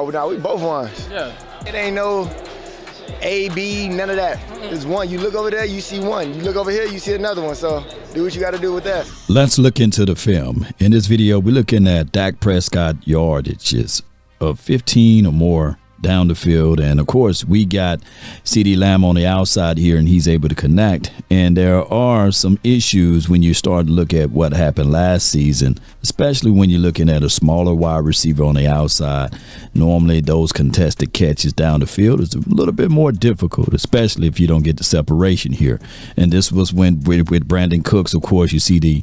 Oh, no, we both ones. Yeah. It ain't no A, B, none of that. It's one. You look over there, you see one. You look over here, you see another one. So do what you got to do with that. Let's look into the film. In this video, we're looking at Dak Prescott yardages of 15 or more down the field, and of course we got CeeDee Lamb on the outside here, and he's able to connect. And there are some issues when you start to look at what happened last season, especially when you're looking at a smaller wide receiver on the outside. Normally those contested catches down the field is a little bit more difficult, especially if you don't get the separation here. And this was when with Brandon Cooks, of course, you see the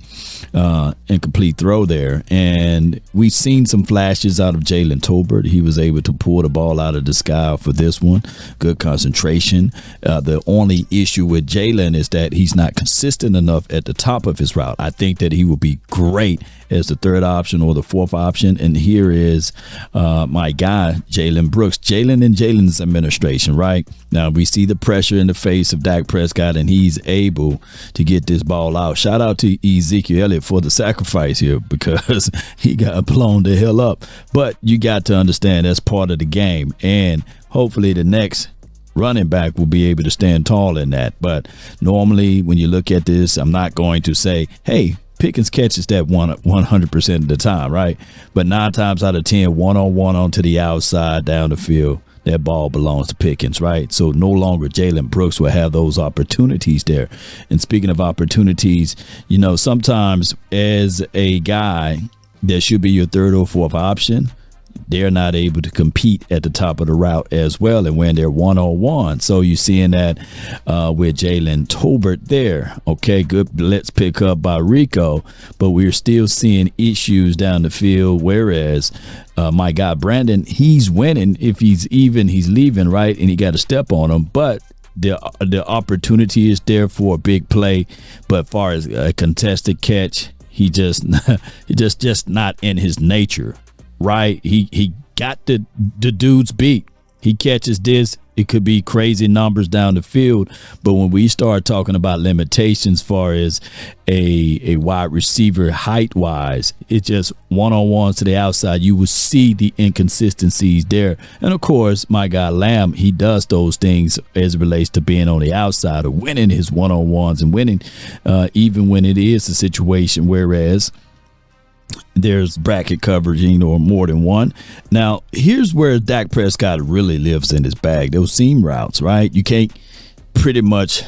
incomplete throw there, and we've seen some flashes out of Jalen Tolbert. He was able to pull the ball out of the sky for this one. Good concentration. The only issue with Jalen is that he's not consistent enough at the top of his route. I think that he will be great as the third option or the fourth option. And here is my guy, Jalen Brooks. Jalen and Jalen's administration, right? Now we see the pressure in the face of Dak Prescott, and he's able to get this ball out. Shout out to Ezekiel Elliott for the sacrifice here, because he got blown the hell up. But you got to understand that's part of the game, and hopefully the next running back will be able to stand tall in that. But normally when you look at this, I'm not going to say, hey, Pickens catches that 100% of the time, right? But 9 times out of 10, one-on-one onto the outside down the field, that ball belongs to Pickens, right? So no longer Jalen Brooks will have those opportunities there. And speaking of opportunities, you know, sometimes as a guy that should be your third or fourth option, they're not able to compete at the top of the route as well, and when they're one-on-one. So you're seeing that with Jalen Tolbert there. Okay, good. Let's pick up by Rico, but we're still seeing issues down the field, whereas my guy Brandon, he's winning. If he's even, he's leaving, right? And he got to step on him, but the opportunity is there for a big play. But far as a contested catch, he just not in his nature. Right, he got the dude's beat. He catches this, it could be crazy numbers down the field, but when we start talking about limitations far as a wide receiver height wise, it's just one-on-ones to the outside. You will see the inconsistencies there. And of course, my guy Lamb, he does those things as it relates to being on the outside or winning his one-on-ones and winning even when it is a situation, whereas there's bracket coverage or more than one. Now, here's where Dak Prescott really lives in his bag. Those seam routes, right? You can't pretty much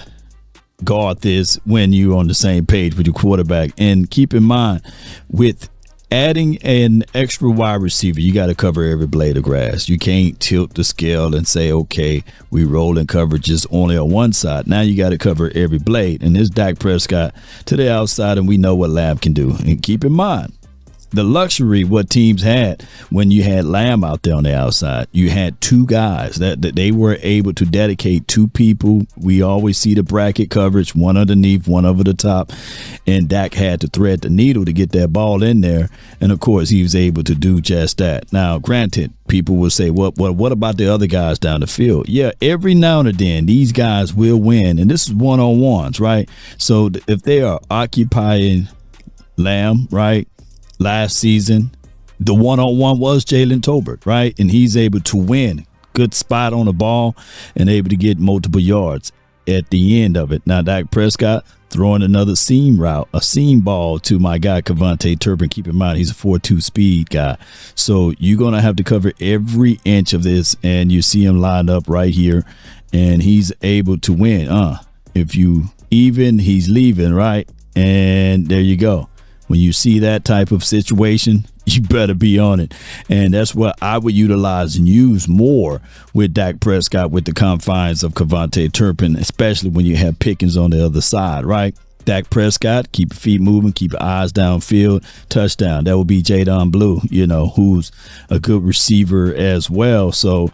guard this when you're on the same page with your quarterback. And keep in mind, with adding an extra wide receiver, you got to cover every blade of grass. You can't tilt the scale and say, okay, we rolling coverages only on one side. Now you got to cover every blade. And this Dak Prescott to the outside, and we know what Lamb can do. And keep in mind, the luxury what teams had when you had Lamb out there on the outside, you had two guys that they were able to dedicate two people. We always see the bracket coverage, one underneath, one over the top, and Dak had to thread the needle to get that ball in there. And of course, he was able to do just that. Now, granted, people will say, what about the other guys down the field? Yeah, every now and then, these guys will win, and this is one-on-ones, right? So if they are occupying Lamb, right? Last season, the one-on-one was Jalen Tolbert, right? And he's able to win. Good spot on the ball and able to get multiple yards at the end of it. Now, Dak Prescott throwing another seam route, a seam ball to my guy, Cavante Turpin. Keep in mind, he's a 4.2 speed guy. So you're going to have to cover every inch of this, and you see him lined up right here, and he's able to win. If you even, he's leaving, right? And there you go. When you see that type of situation, you better be on it. And that's what I would utilize and use more with Dak Prescott with the confines of Cavante Turpin, especially when you have Pickens on the other side, right? Dak Prescott, keep your feet moving, keep your eyes downfield, touchdown. That would be Jadon Blue, who's a good receiver as well. So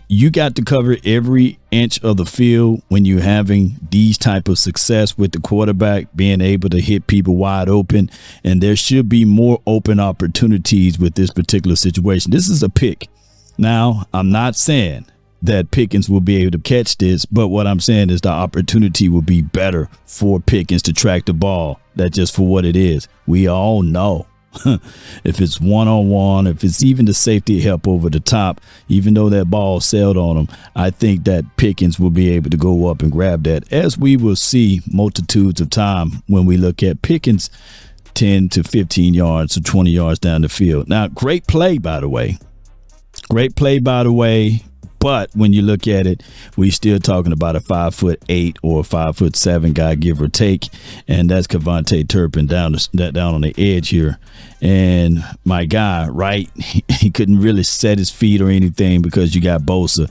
you got to cover every inch of the field when you're having these type of success with the quarterback, being able to hit people wide open. And there should be more open opportunities with this particular situation. This is a pick. Now, I'm not saying that Pickens will be able to catch this, but what I'm saying is the opportunity will be better for Pickens to track the ball. That's just for what it is. We all know if it's one-on-one, if it's even the safety help over the top, even though that ball sailed on him, I think that Pickens will be able to go up and grab that, as we will see multitudes of time when we look at Pickens 10 to 15 yards or 20 yards down the field. Now, great play, by the way. Great play, by the way. But when you look at it, we're still talking about a 5'8" or a 5'7" guy, give or take. And that's Kevontae Turpin down on the edge here. And my guy, right, he couldn't really set his feet or anything because you got Bosa,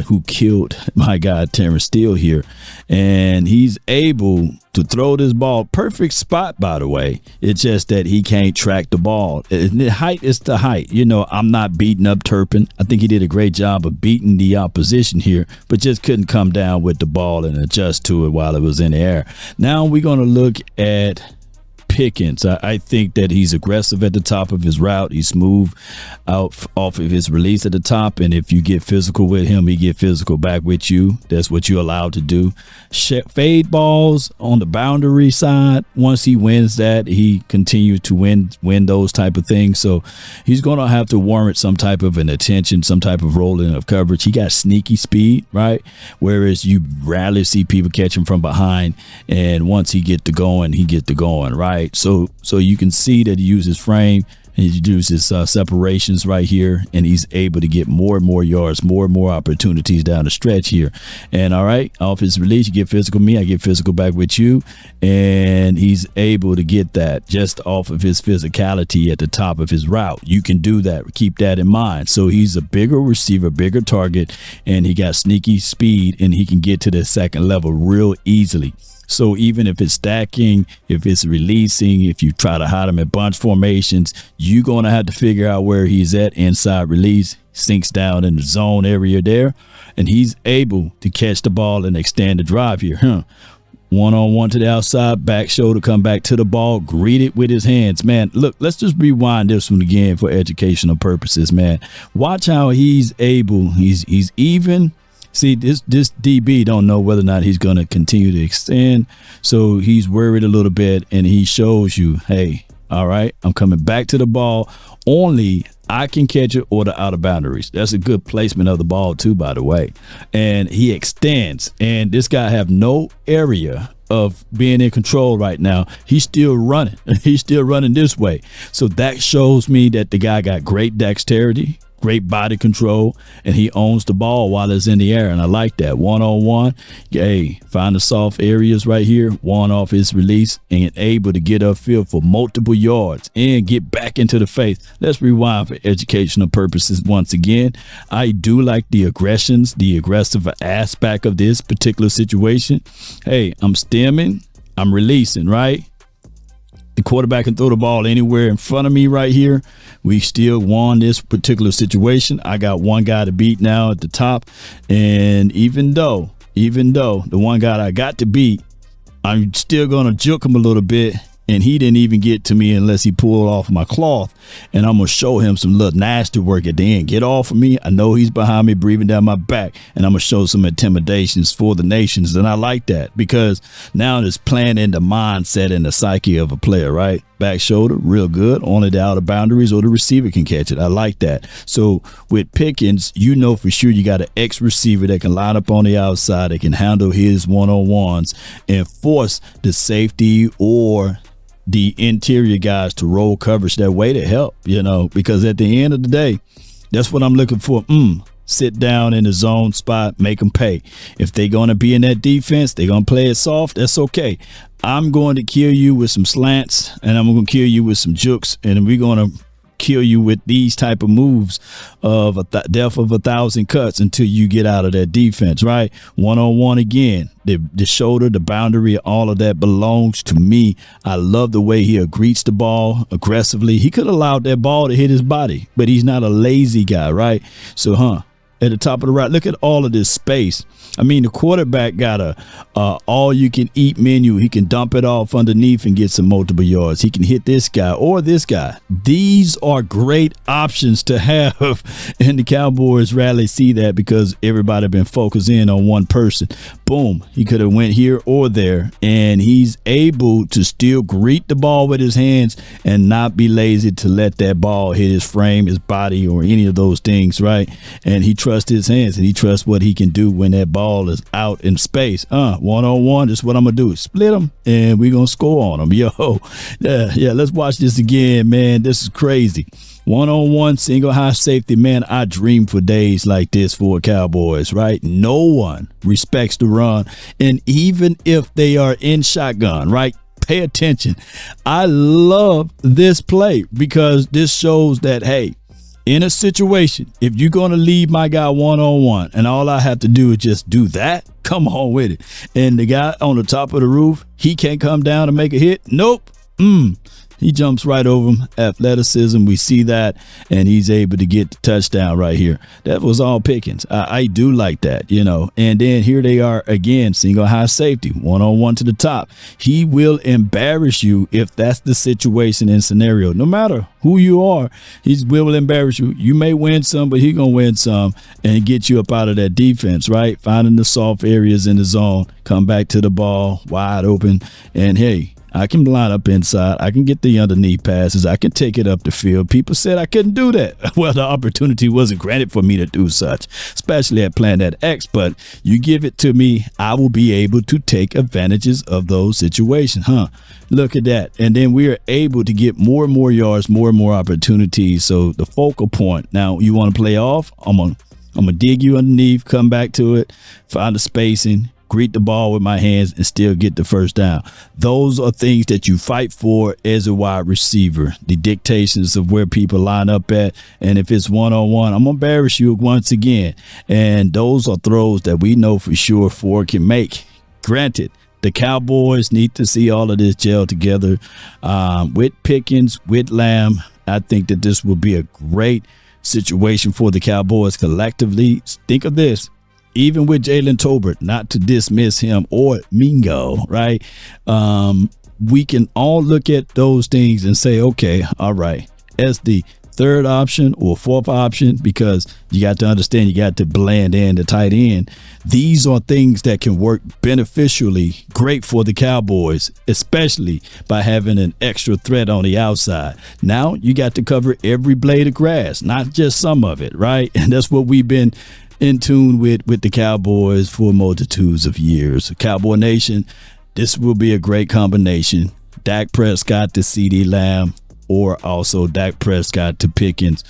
who killed my guy Terrence Steele here. And he's able to throw this ball. Perfect spot, by the way. It's just that he can't track the ball. The height is the height. You know, I'm not beating up Turpin. I think he did a great job of beating the opposition here, but just couldn't come down with the ball and adjust to it while it was in the air. Now we're going to look at Pickens. I think that he's aggressive at the top of his route. He's smooth off of his release at the top, and if you get physical with him, he get physical back with you. That's what you're allowed to do. Fade balls on the boundary side. Once he wins that, he continues to win those type of things. So he's going to have to warrant some type of an attention, some type of rolling of coverage. He got sneaky speed, right? Whereas you rarely see people catch him from behind, and once he get to going, right? So you can see that he uses frame and he uses separations right here, and he's able to get more and more yards, more and more opportunities down the stretch here. And all right, off his release, you get physical me, I get physical back with you, and he's able to get that just off of his physicality at the top of his route. You can do that. Keep that in mind. So he's a bigger receiver, bigger target, and he got sneaky speed, and he can get to the second level real easily. So even if it's stacking, if it's releasing, if you try to hide him at bunch formations, you're going to have to figure out where he's at inside release, sinks down in the zone area there, and he's able to catch the ball and extend the drive here. One-on-one to the outside, back shoulder, come back to the ball, greet it with his hands. Man, look, let's just rewind this one again for educational purposes, man. Watch how he's able, he's even. See, this DB don't know whether or not he's going to continue to extend, so he's worried a little bit, and he shows you, hey, all right, I'm coming back to the ball. Only I can catch it or the outer boundaries. That's a good placement of the ball too, by the way. And he extends, and this guy have no area of being in control right now. He's still running. He's still running this way. So that shows me that the guy got great dexterity, great body control, and he owns the ball while it's in the air, and I like that. One-on-one, hey, find the soft areas right here, one off his release, and able to get upfield for multiple yards and get back into the face. Let's rewind for educational purposes once again. I do like the aggressions, the aggressive aspect of this particular situation. Hey, I'm stemming, I'm releasing, right? The quarterback can throw the ball anywhere in front of me right here. We still won this particular situation. I got one guy to beat now at the top. And even though the one guy I got to beat, I'm still going to juke him a little bit. And he didn't even get to me unless he pulled off my cloth. And I'm going to show him some little nasty work at the end. Get off of me. I know he's behind me, breathing down my back. And I'm going to show some intimidations for the nations. And I like that because now it's playing in the mindset and the psyche of a player, right? Back shoulder, real good. Only the outer boundaries or the receiver can catch it. I like that. So with Pickens, you know for sure you got an ex-receiver that can line up on the outside, that can handle his one-on-ones and force the safety or the interior guys to roll coverage that way to help, you know, because at the end of the day, that's what I'm looking for. Sit down in the zone spot, make them pay. If they're going to be in that defense, they're going to play it soft. That's okay. I'm going to kill you with some slants, and I'm going to kill you with some jukes, and we're going to kill you with these type of moves of a death of 1,000 cuts until you get out of that defense, right? One-on-one again, the shoulder, the boundary, all of that belongs to me. I love the way he greets the ball aggressively. He could have allowed that ball to hit his body, but he's not a lazy guy, right? So, at the top of the route. Look at all of this space. I mean, the quarterback got a all-you-can-eat menu. He can dump it off underneath and get some multiple yards. He can hit this guy or this guy. These are great options to have, and the Cowboys rarely see that because everybody been focused in on one person. Boom, he could have went here or there, and he's able to still greet the ball with his hands and not be lazy to let that ball hit his frame, his body, or any of those things, right? And he trusts his hands, and he trusts what he can do when that ball is out in space. One-on-one, this is what I'm gonna do. Split them, and we're gonna score on them. Yo, yeah, let's watch this again, man. This is crazy. One-on-one, single high safety, man. I dream for days like this for Cowboys, right? No one respects the run, and even if they are in shotgun, right? Pay attention. I love this play because this shows that, hey, in a situation, if you're going to leave my guy one-on-one and all I have to do is just do that, come on with it. And the guy on the top of the roof, he can't come down and make a hit. Nope. He jumps right over him. Athleticism, we see that, and he's able to get the touchdown right here. That was all Pickens. I do like that, you know. And then here they are again, single high safety, one-on-one to the top. He will embarrass you if that's the situation and scenario. No matter who you are, he will embarrass you. You may win some, but he's going to win some and get you up out of that defense, right? Finding the soft areas in the zone, come back to the ball, wide open, and hey, I can line up inside. I can get the underneath passes. I can take it up the field. People said I couldn't do that. Well, the opportunity wasn't granted for me to do such, especially at Planet X. But you give it to me, I will be able to take advantages of those situations. Look at that. And then we are able to get more and more yards, more and more opportunities. So the focal point. Now, you want to play off? I'm gonna dig you underneath, come back to it, find the spacing, greet the ball with my hands, and still get the first down. Those are things that you fight for as a wide receiver. The dictations of where people line up at, and if it's one-on-one, I'm gonna embarrass you once again. And those are throws that we know for sure Ford can make. Granted, the Cowboys need to see all of this gel together with Pickens, with Lamb. I think that this will be a great situation for the Cowboys collectively. Think of this. Even with Jalen Tolbert, not to dismiss him or Mingo, right? We can all look at those things and say, okay, all right, as the third option or fourth option, because you got to understand, you got to blend in the tight end. These are things that can work beneficially great for the Cowboys, especially by having an extra threat on the outside. Now you got to cover every blade of grass, not just some of it, right? And that's what we've been in tune with the Cowboys for multitudes of years. Cowboy Nation, this will be a great combination. Dak Prescott to CeeDee Lamb, or also Dak Prescott to Pickens.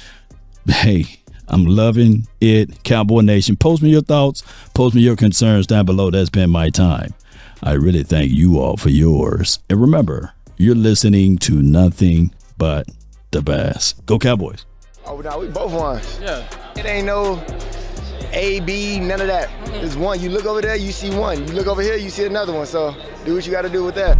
Hey, I'm loving it. Cowboy Nation, post me your thoughts, post me your concerns down below. That's been my time. I really thank you all for yours. And remember, you're listening to nothing but the best. Go Cowboys. Oh, no, we both won. Yeah. It ain't no A, B, none of that. It's one. You look over there, you see one. You look over here, you see another one. So do what you got to do with that.